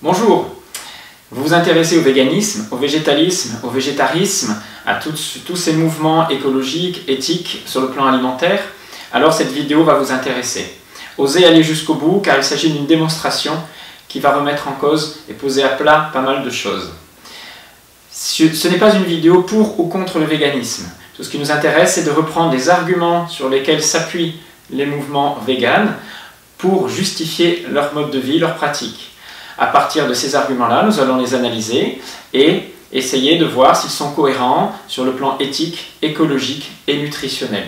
Bonjour, vous vous intéressez au véganisme, au végétalisme, au végétarisme, à tous ces mouvements écologiques, éthiques sur le plan alimentaire, alors cette vidéo va vous intéresser. Osez aller jusqu'au bout car il s'agit d'une démonstration qui va remettre en cause et poser à plat pas mal de choses. Ce n'est pas une vidéo pour ou contre le véganisme. Tout ce qui nous intéresse, c'est de reprendre les arguments sur lesquels s'appuient les mouvements véganes pour justifier leur mode de vie, leurs pratiques. À partir de ces arguments-là, nous allons les analyser et essayer de voir s'ils sont cohérents sur le plan éthique, écologique et nutritionnel.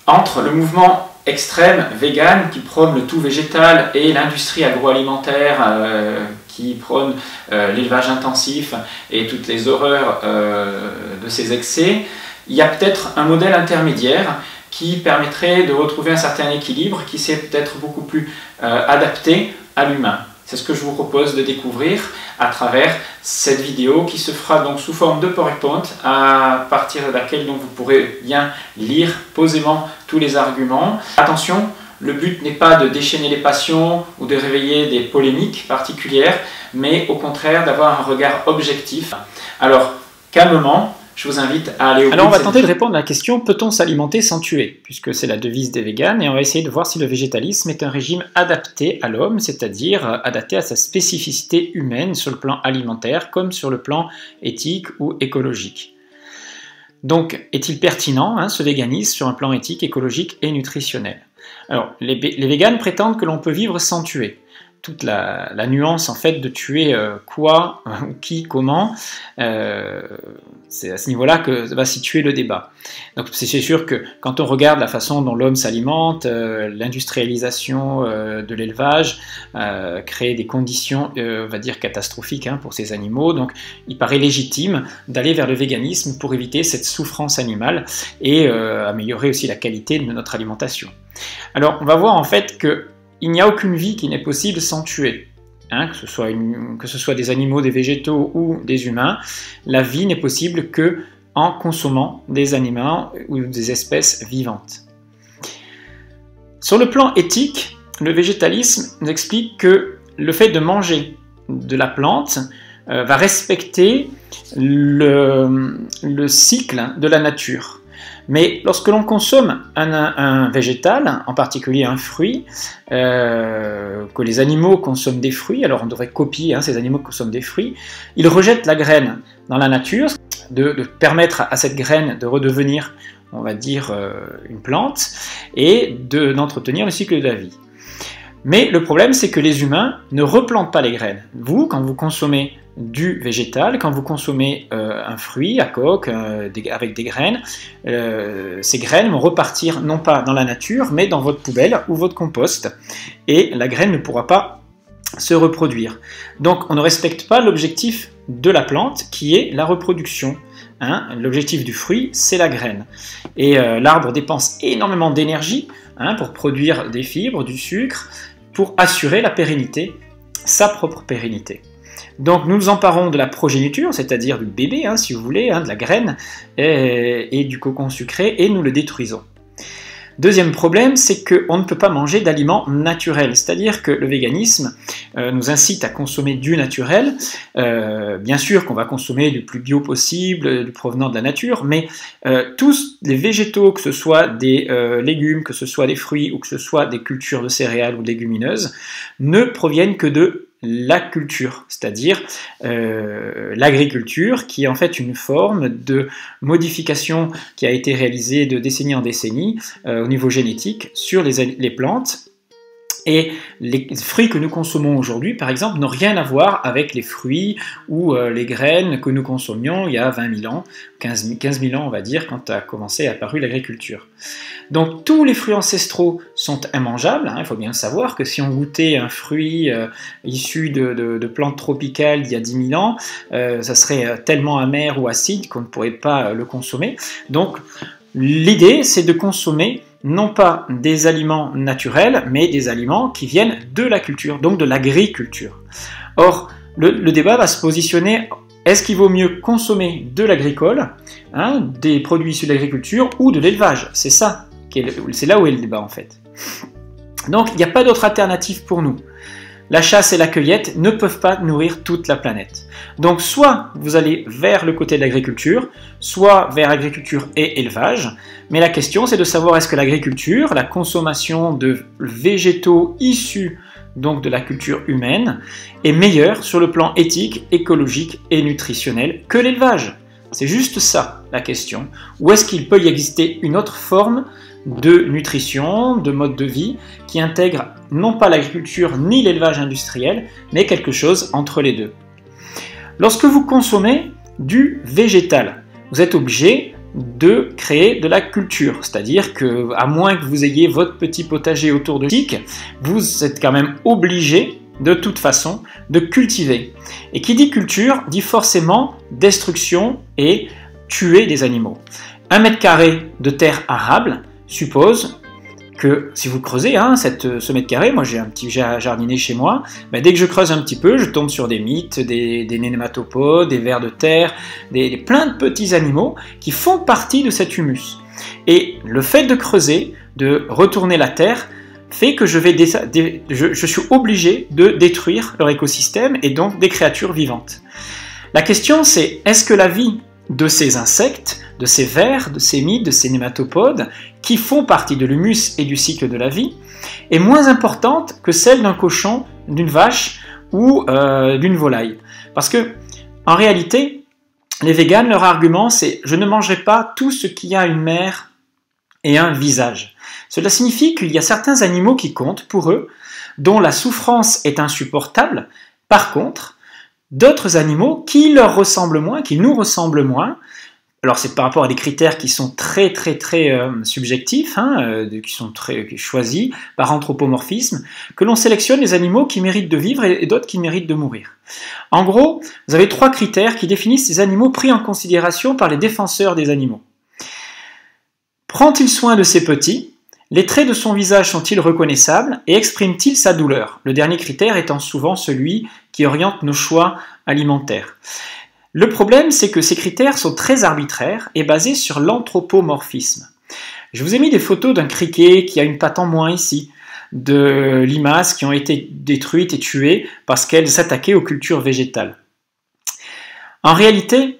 Entre le mouvement extrême vegan qui prône le tout végétal et l'industrie agroalimentaire qui prône l'élevage intensif et toutes les horreurs de ces excès, il y a peut-être un modèle intermédiaire qui permettrait de retrouver un certain équilibre qui serait peut-être beaucoup plus adapté à l'humain. C'est ce que je vous propose de découvrir à travers cette vidéo qui se fera donc sous forme de PowerPoint à partir de laquelle donc vous pourrez bien lire posément tous les arguments. Attention, le but n'est pas de déchaîner les passions ou de réveiller des polémiques particulières, mais au contraire d'avoir un regard objectif. Alors, calmement, je vous invite à aller au bout. Alors on va tenter de répondre à la question: peut-on s'alimenter sans tuer? Puisque c'est la devise des véganes, et on va essayer de voir si le végétalisme est un régime adapté à l'homme, c'est-à-dire adapté à sa spécificité humaine sur le plan alimentaire comme sur le plan éthique ou écologique. Donc, est-il pertinent ce véganisme sur un plan éthique, écologique et nutritionnel? Alors, les véganes prétendent que l'on peut vivre sans tuer. Toute la nuance en fait de tuer quoi, qui, comment, c'est à ce niveau-là que va se situer le débat. Donc c'est sûr que quand on regarde la façon dont l'homme s'alimente, l'industrialisation de l'élevage crée des conditions, on va dire, catastrophiques pour ces animaux, donc il paraît légitime d'aller vers le véganisme pour éviter cette souffrance animale et améliorer aussi la qualité de notre alimentation. Alors on va voir en fait que il n'y a aucune vie qui n'est possible sans tuer, que ce soit des animaux, des végétaux ou des humains. La vie n'est possible que en consommant des aliments ou des espèces vivantes. Sur le plan éthique, le végétalisme nous explique que le fait de manger de la plante va respecter le cycle de la nature. Mais lorsque l'on consomme un végétal, en particulier un fruit, que les animaux consomment des fruits, alors on devrait copier ces animaux qui consomment des fruits, ils rejettent la graine dans la nature, de permettre à cette graine de redevenir, on va dire, une plante, et d'entretenir le cycle de la vie. Mais le problème, c'est que les humains ne replantent pas les graines. Vous, quand vous consommez du végétal, quand vous consommez un fruit à coque avec des graines, ces graines vont repartir non pas dans la nature, mais dans votre poubelle ou votre compost, et la graine ne pourra pas se reproduire. Donc on ne respecte pas l'objectif de la plante qui est la reproduction. L'objectif du fruit, c'est la graine. Et l'arbre dépense énormément d'énergie pour produire des fibres, du sucre, pour assurer la pérennité, sa propre pérennité. Donc nous nous emparons de la progéniture, c'est-à-dire du bébé, si vous voulez, de la graine et du cocon sucré, et nous le détruisons. Deuxième problème, c'est qu'on ne peut pas manger d'aliments naturels, c'est-à-dire que le véganisme nous incite à consommer du naturel. Bien sûr qu'on va consommer du plus bio possible, du provenant de la nature, mais tous les végétaux, que ce soit des légumes, que ce soit des fruits ou que ce soit des cultures de céréales ou de légumineuses, ne proviennent que de la culture, c'est-à-dire l'agriculture, qui est en fait une forme de modification qui a été réalisée de décennie en décennie au niveau génétique sur les plantes. Et les fruits que nous consommons aujourd'hui, par exemple, n'ont rien à voir avec les fruits ou les graines que nous consommions il y a 20 000 ans, 15 000 ans, on va dire, quand a commencé à apparu l'agriculture. Donc tous les fruits ancestraux sont immangeables. Il faut bien savoir que si on goûtait un fruit issu de plantes tropicales d'il y a 10 000 ans, ça serait tellement amer ou acide qu'on ne pourrait pas le consommer. Donc l'idée, c'est de consommer non pas des aliments naturels, mais des aliments qui viennent de la culture, donc de l'agriculture. Or, le débat va se positionner est-ce qu'il vaut mieux consommer de l'agricole, hein, des produits issus de l'agriculture ou de l'élevage? C'est ça, c'est là où est le débat en fait. Donc il n'y a pas d'autre alternative pour nous. La chasse et la cueillette ne peuvent pas nourrir toute la planète. Donc soit vous allez vers le côté de l'agriculture, soit vers agriculture et élevage. Mais la question c'est de savoir est-ce que l'agriculture, la consommation de végétaux issus donc de la culture humaine, est meilleure sur le plan éthique, écologique et nutritionnel que l'élevage. C'est juste ça la question. Ou est-ce qu'il peut y exister une autre forme de nutrition, de mode de vie, qui intègre non pas l'agriculture ni l'élevage industriel, mais quelque chose entre les deux. Lorsque vous consommez du végétal, vous êtes obligé de créer de la culture, c'est-à-dire que, à moins que vous ayez votre petit potager autour de tic, vous êtes quand même obligé, de toute façon, de cultiver. Et qui dit culture, dit forcément destruction et tuer des animaux. 1 mètre carré de terre arable suppose que si vous creusez ce mètre carré, moi j'ai un petit jardinet chez moi, dès que je creuse un petit peu, je tombe sur des mythes, des nématopodes, des vers de terre, plein de petits animaux qui font partie de cet humus. Et le fait de creuser, de retourner la terre, fait que je suis obligé de détruire leur écosystème et donc des créatures vivantes. La question c'est, est-ce que la vie de ces insectes, de ces vers, de ces mythes, de ces nématopodes, qui font partie de l'humus et du cycle de la vie, est moins importante que celle d'un cochon, d'une vache ou d'une volaille. Parce que, en réalité, les véganes, leur argument, c'est « je ne mangerai pas tout ce qui a une mère et un visage ». Cela signifie qu'il y a certains animaux qui comptent pour eux, dont la souffrance est insupportable. Par contre, d'autres animaux qui leur ressemblent moins, qui nous ressemblent moins, alors c'est par rapport à des critères qui sont très subjectifs, qui sont très choisis par anthropomorphisme, que l'on sélectionne les animaux qui méritent de vivre et d'autres qui méritent de mourir. En gros, vous avez 3 critères qui définissent les animaux pris en considération par les défenseurs des animaux. Prend-il soin de ses petits? Les traits de son visage sont-ils reconnaissables et exprime-t-il sa douleur? Le dernier critère étant souvent celui qui oriente nos choix alimentaires. Le problème, c'est que ces critères sont très arbitraires et basés sur l'anthropomorphisme. Je vous ai mis des photos d'un criquet qui a une patte en moins ici, de limaces qui ont été détruites et tuées parce qu'elles s'attaquaient aux cultures végétales. En réalité,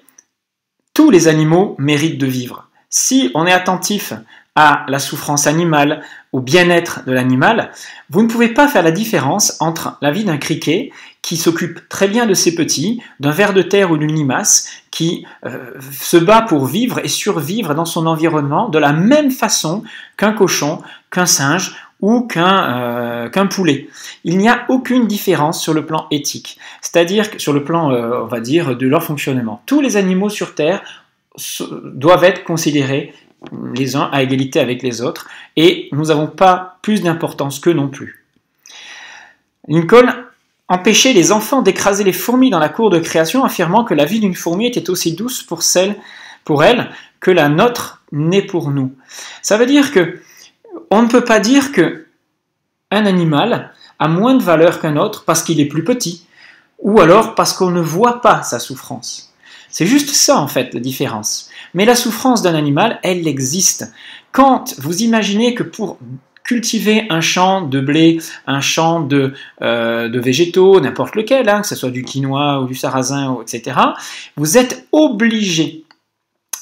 tous les animaux méritent de vivre. Si on est attentif à la souffrance animale, au bien-être de l'animal, vous ne pouvez pas faire la différence entre la vie d'un criquet qui s'occupe très bien de ses petits, d'un ver de terre ou d'une limace qui se bat pour vivre et survivre dans son environnement de la même façon qu'un cochon, qu'un singe ou qu'un poulet. Il n'y a aucune différence sur le plan éthique, c'est-à-dire sur le plan, on va dire, de leur fonctionnement. Tous les animaux sur Terre doivent être considérés les uns à égalité avec les autres, et nous n'avons pas plus d'importance qu'eux non plus. Lincoln empêchait les enfants d'écraser les fourmis dans la cour de création, affirmant que la vie d'une fourmi était aussi douce pour elle que la nôtre n'est pour nous. Ça veut dire que on ne peut pas dire que un animal a moins de valeur qu'un autre parce qu'il est plus petit, ou alors parce qu'on ne voit pas sa souffrance. C'est juste ça, en fait, la différence. Mais la souffrance d'un animal, elle existe. Quand vous imaginez que pour cultiver un champ de blé, un champ de végétaux, n'importe lequel, que ce soit du quinoa ou du sarrasin, etc., vous êtes obligé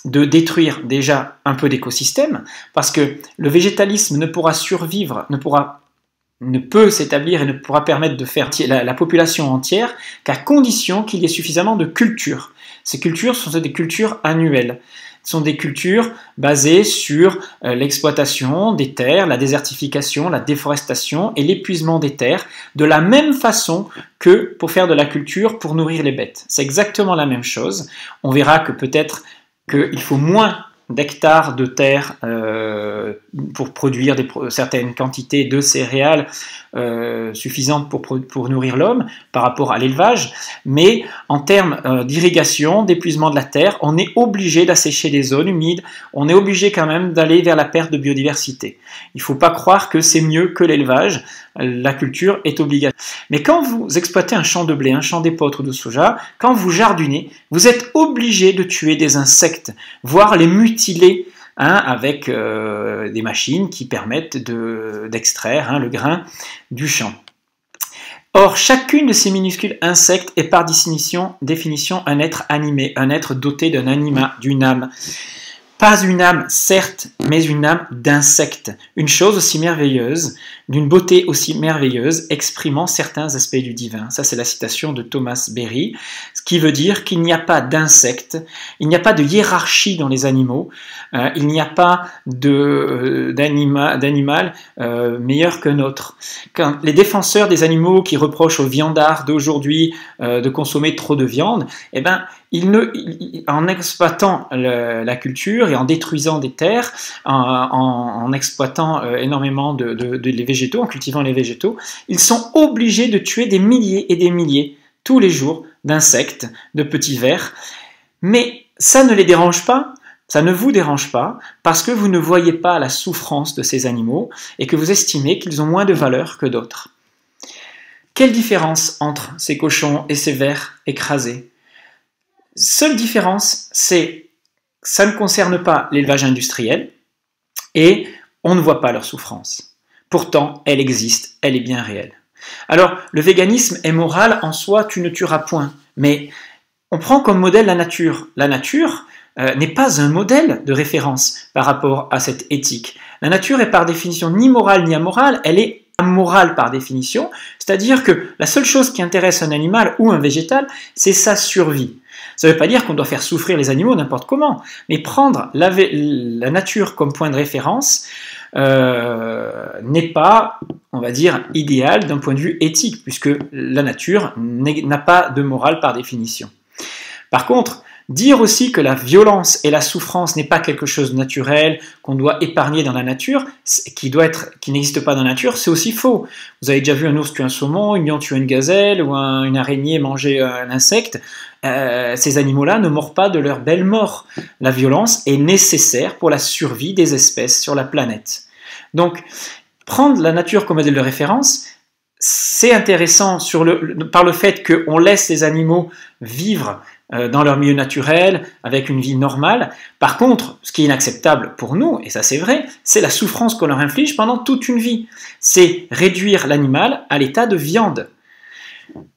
de détruire déjà un peu d'écosystème, parce que le végétalisme ne pourra survivre, ne peut s'établir et ne pourra permettre de faire la population entière qu'à condition qu'il y ait suffisamment de cultures. Ces cultures sont des cultures annuelles. Ce sont des cultures basées sur l'exploitation des terres, la désertification, la déforestation et l'épuisement des terres, de la même façon que pour faire de la culture pour nourrir les bêtes. C'est exactement la même chose. On verra que peut-être qu'il faut moins d'hectares de terre pour produire certaines quantités de céréales suffisantes pour nourrir l'homme par rapport à l'élevage, mais en termes d'irrigation, d'épuisement de la terre, on est obligé d'assécher les zones humides, on est obligé quand même d'aller vers la perte de biodiversité. Il ne faut pas croire que c'est mieux que l'élevage, la culture est obligatoire. Mais quand vous exploitez un champ de blé, un champ d'épeautre ou de soja, quand vous jardinez, vous êtes obligé de tuer des insectes, voire les mutiler, avec des machines qui permettent d'extraire le grain du champ. Or, chacune de ces minuscules insectes est par définition un être animé, un être doté d'une âme. Pas une âme, certes, mais une âme d'insecte. Une chose aussi merveilleuse, d'une beauté aussi merveilleuse, exprimant certains aspects du divin. Ça, c'est la citation de Thomas Berry, ce qui veut dire qu'il n'y a pas d'insectes, il n'y a pas de hiérarchie dans les animaux, il n'y a pas d'animal meilleur qu'un autre. Quand les défenseurs des animaux qui reprochent aux viandards d'aujourd'hui de consommer trop de viande, eh ben, en exploitant la culture et en détruisant des terres, en exploitant énormément les végétaux, en cultivant les végétaux, ils sont obligés de tuer des milliers et des milliers tous les jours d'insectes, de petits vers. Mais ça ne les dérange pas, ça ne vous dérange pas, parce que vous ne voyez pas la souffrance de ces animaux et que vous estimez qu'ils ont moins de valeur que d'autres. Quelle différence entre ces cochons et ces vers écrasés ? Seule différence, c'est ça ne concerne pas l'élevage industriel et on ne voit pas leur souffrance. Pourtant, elle existe, elle est bien réelle. Alors, le véganisme est moral en soi, tu ne tueras point. Mais on prend comme modèle la nature. La nature n'est pas un modèle de référence par rapport à cette éthique. La nature est par définition ni morale ni amorale, elle est amorale par définition, c'est-à-dire que la seule chose qui intéresse un animal ou un végétal, c'est sa survie. Ça ne veut pas dire qu'on doit faire souffrir les animaux n'importe comment, mais prendre la nature comme point de référence n'est pas, on va dire, idéal d'un point de vue éthique, puisque la nature n'a pas de morale par définition. Par contre, dire aussi que la violence et la souffrance n'est pas quelque chose de naturel, qu'on doit épargner dans la nature, qui n'existe pas dans la nature, c'est aussi faux. Vous avez déjà vu un ours tuer un saumon, une lion tuer une gazelle, ou une araignée manger un insecte. Ces animaux-là ne meurent pas de leur belle mort. La violence est nécessaire pour la survie des espèces sur la planète. Donc, prendre la nature comme modèle de référence, c'est intéressant par le fait qu'on laisse les animaux vivre dans leur milieu naturel, avec une vie normale. Par contre, ce qui est inacceptable pour nous, et ça c'est vrai, c'est la souffrance qu'on leur inflige pendant toute une vie. C'est réduire l'animal à l'état de viande.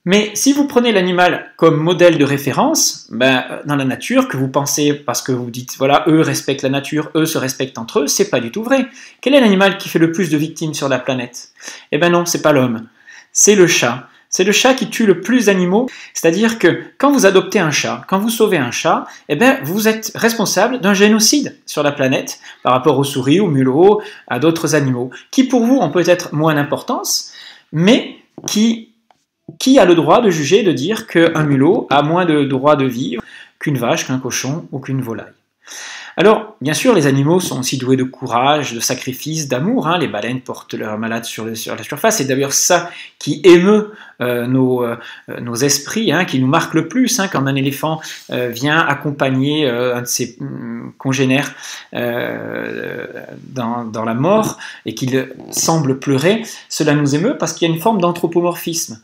Mais si vous prenez l'animal comme modèle de référence, dans la nature, que vous pensez, parce que vous dites, voilà, eux respectent la nature, eux se respectent entre eux, c'est pas du tout vrai. Quel est l'animal qui fait le plus de victimes sur la planète? Eh ben non, c'est pas l'homme, c'est le chat. C'est le chat qui tue le plus d'animaux, c'est-à-dire que quand vous adoptez un chat, quand vous sauvez un chat, eh bien, vous êtes responsable d'un génocide sur la planète par rapport aux souris, aux mulots, à d'autres animaux, qui pour vous ont peut-être moins d'importance, mais qui a le droit de juger, de dire qu'un mulot a moins de droit de vivre qu'une vache, qu'un cochon ou qu'une volaille. Alors, bien sûr, les animaux sont aussi doués de courage, de sacrifice, d'amour. Les baleines portent leurs malades sur la surface. C'est d'ailleurs ça qui émeut nos esprits, qui nous marque le plus. Quand un éléphant vient accompagner un de ses congénères dans la mort et qu'il semble pleurer, cela nous émeut parce qu'il y a une forme d'anthropomorphisme.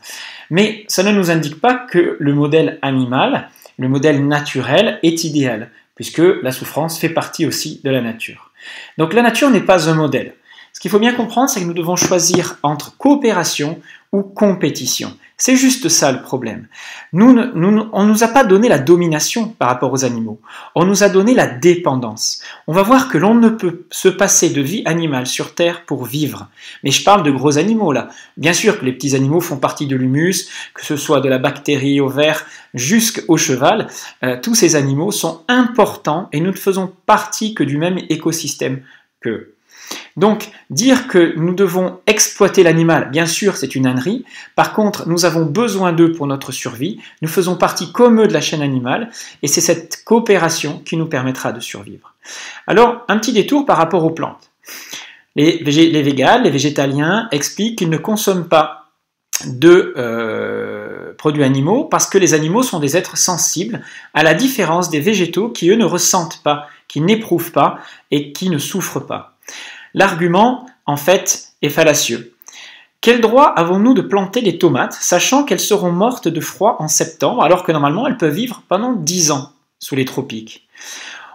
Mais ça ne nous indique pas que le modèle animal, le modèle naturel est idéal, puisque la souffrance fait partie aussi de la nature. Donc la nature n'est pas un modèle. Ce qu'il faut bien comprendre, c'est que nous devons choisir entre coopération ou compétition. C'est juste ça le problème. On ne nous a pas donné la domination par rapport aux animaux, on nous a donné la dépendance. On va voir que l'on ne peut se passer de vie animale sur Terre pour vivre. Mais je parle de gros animaux là. Bien sûr que les petits animaux font partie de l'humus, que ce soit de la bactérie au ver jusqu'au cheval, tous ces animaux sont importants et nous ne faisons partie que du même écosystème qu'eux. Donc, dire que nous devons exploiter l'animal, bien sûr, c'est une ânerie. Par contre, nous avons besoin d'eux pour notre survie. Nous faisons partie comme eux de la chaîne animale, et c'est cette coopération qui nous permettra de survivre. Alors, un petit détour par rapport aux plantes. Les véganes, les végétaliens expliquent qu'ils ne consomment pas de produits animaux parce que les animaux sont des êtres sensibles, à la différence des végétaux qui, eux, ne ressentent pas, qui n'éprouvent pas et qui ne souffrent pas. L'argument, en fait, est fallacieux. Quel droit avons-nous de planter des tomates, sachant qu'elles seront mortes de froid en septembre, alors que normalement elles peuvent vivre pendant 10 ans sous les tropiques?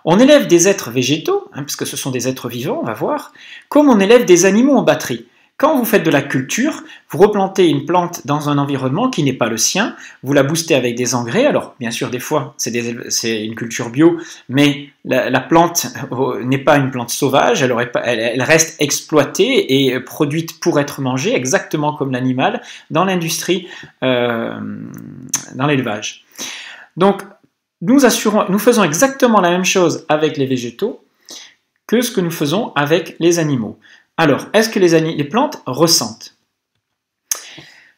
On élève des êtres végétaux, puisque ce sont des êtres vivants, on va voir, comme on élève des animaux en batterie. Quand vous faites de la culture, vous replantez une plante dans un environnement qui n'est pas le sien, vous la boostez avec des engrais, alors bien sûr des fois c'est une culture bio, mais la plante n'est pas une plante sauvage, elle reste exploitée et produite pour être mangée, exactement comme l'animal dans l'industrie, dans l'élevage. Donc nous faisons exactement la même chose avec les végétaux que ce que nous faisons avec les animaux. Alors, est-ce que les plantes ressentent?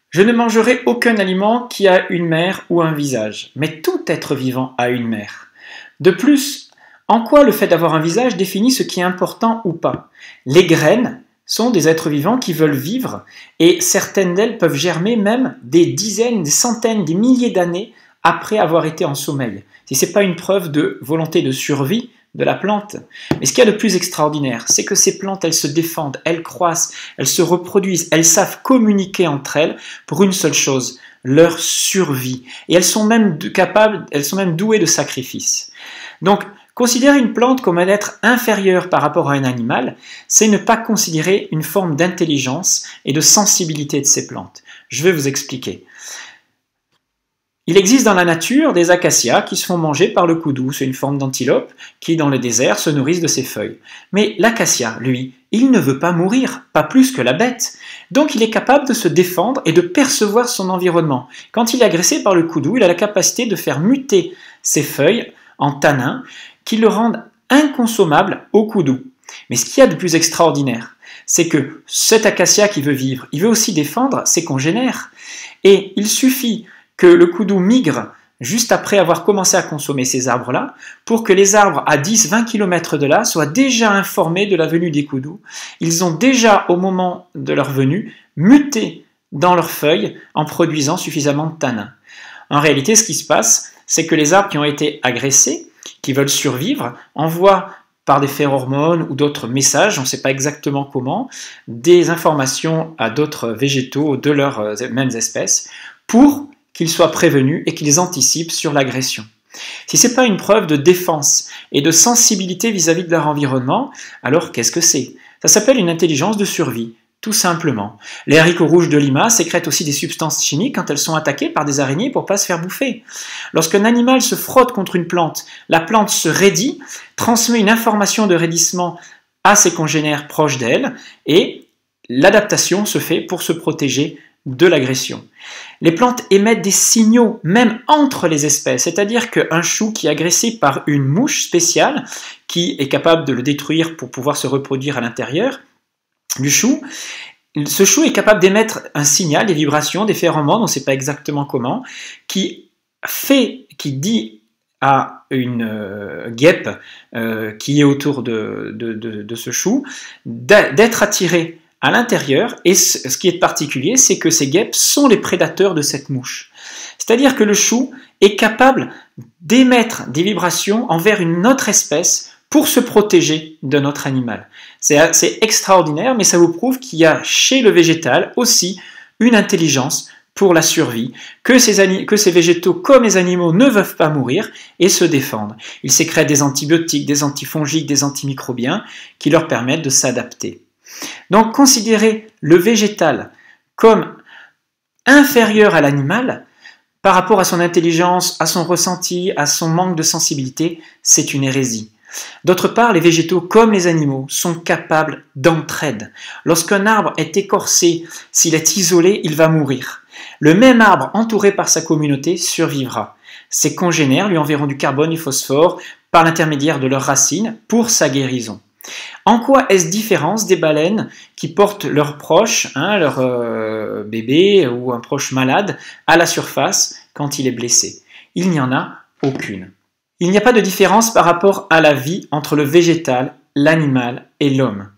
Je ne mangerai aucun aliment qui a une mère ou un visage, mais tout être vivant a une mère. De plus, en quoi le fait d'avoir un visage définit ce qui est important ou pas? Les graines sont des êtres vivants qui veulent vivre, et certaines d'elles peuvent germer même des dizaines, des centaines, des milliers d'années après avoir été en sommeil. Si ce n'est pas une preuve de volonté de survie de la plante. Mais ce qu'il y a de plus extraordinaire, c'est que ces plantes, elles se défendent, elles croissent, elles se reproduisent, elles savent communiquer entre elles pour une seule chose, leur survie. Et elles sont même douées de sacrifices. Donc, considérer une plante comme un être inférieur par rapport à un animal, c'est ne pas considérer une forme d'intelligence et de sensibilité de ces plantes. Je vais vous expliquer. Il existe dans la nature des acacias qui se font manger par le koudou, c'est une forme d'antilope qui, dans le désert, se nourrissent de ses feuilles. Mais l'acacia, lui, il ne veut pas mourir, pas plus que la bête. Donc il est capable de se défendre et de percevoir son environnement. Quand il est agressé par le koudou, il a la capacité de faire muter ses feuilles en tanins qui le rendent inconsommable au koudou. Mais ce qu'il y a de plus extraordinaire, c'est que cet acacia qui veut vivre, il veut aussi défendre ses congénères. Et il suffit que le koudou migre juste après avoir commencé à consommer ces arbres-là, pour que les arbres à 10-20 km de là soient déjà informés de la venue des koudous. Ils ont déjà, au moment de leur venue, muté dans leurs feuilles en produisant suffisamment de tanins. En réalité, ce qui se passe, c'est que les arbres qui ont été agressés, qui veulent survivre, envoient par des phéromones ou d'autres messages, on ne sait pas exactement comment, des informations à d'autres végétaux de leurs mêmes espèces, pour qu'ils soient prévenus et qu'ils anticipent sur l'agression. Si ce n'est pas une preuve de défense et de sensibilité vis-à-vis de leur environnement, alors qu'est-ce que c'est? Ça s'appelle une intelligence de survie, tout simplement. Les haricots rouges de Lima sécrètent aussi des substances chimiques quand elles sont attaquées par des araignées pour ne pas se faire bouffer. Lorsqu'un animal se frotte contre une plante, la plante se raidit, transmet une information de raidissement à ses congénères proches d'elle, et l'adaptation se fait pour se protéger de l'agression. Les plantes émettent des signaux même entre les espèces, c'est-à-dire qu'un chou qui est agressé par une mouche spéciale qui est capable de le détruire pour pouvoir se reproduire à l'intérieur du chou, ce chou est capable d'émettre un signal, des vibrations, des phéromones, on ne sait pas exactement comment, qui dit à une guêpe qui est autour de ce chou d'être attirée à l'intérieur, et ce qui est particulier, c'est que ces guêpes sont les prédateurs de cette mouche. C'est-à-dire que le chou est capable d'émettre des vibrations envers une autre espèce pour se protéger d'un autre animal. C'est extraordinaire, mais ça vous prouve qu'il y a chez le végétal aussi une intelligence pour la survie, que ces végétaux comme les animaux ne veulent pas mourir et se défendent. Ils sécrètent des antibiotiques, des antifongiques, des antimicrobiens qui leur permettent de s'adapter. Donc considérer le végétal comme inférieur à l'animal par rapport à son intelligence, à son ressenti, à son manque de sensibilité, c'est une hérésie. D'autre part, les végétaux, comme les animaux, sont capables d'entraide. Lorsqu'un arbre est écorcé, s'il est isolé, il va mourir. Le même arbre, entouré par sa communauté, survivra. Ses congénères lui enverront du carbone, du phosphore, par l'intermédiaire de leurs racines, pour sa guérison. En quoi est-ce différent des baleines qui portent leurs proches, leur bébé ou un proche malade, à la surface quand il est blessé? Il n'y en a aucune. Il n'y a pas de différence par rapport à la vie entre le végétal, l'animal et l'homme.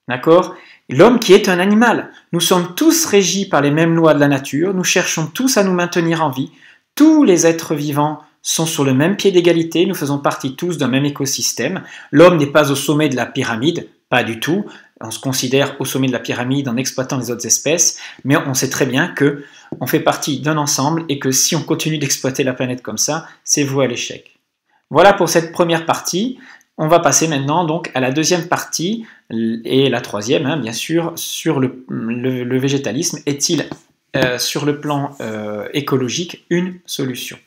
D'accord? L'homme qui est un animal. Nous sommes tous régis par les mêmes lois de la nature, nous cherchons tous à nous maintenir en vie, tous les êtres vivants sont sur le même pied d'égalité, nous faisons partie tous d'un même écosystème. L'homme n'est pas au sommet de la pyramide, pas du tout. On se considère au sommet de la pyramide en exploitant les autres espèces, mais on sait très bien que on fait partie d'un ensemble et que si on continue d'exploiter la planète comme ça, c'est voué à l'échec. Voilà pour cette première partie. On va passer maintenant donc à la deuxième partie et la troisième, bien sûr, sur le végétalisme. Est-il sur le plan écologique une solution?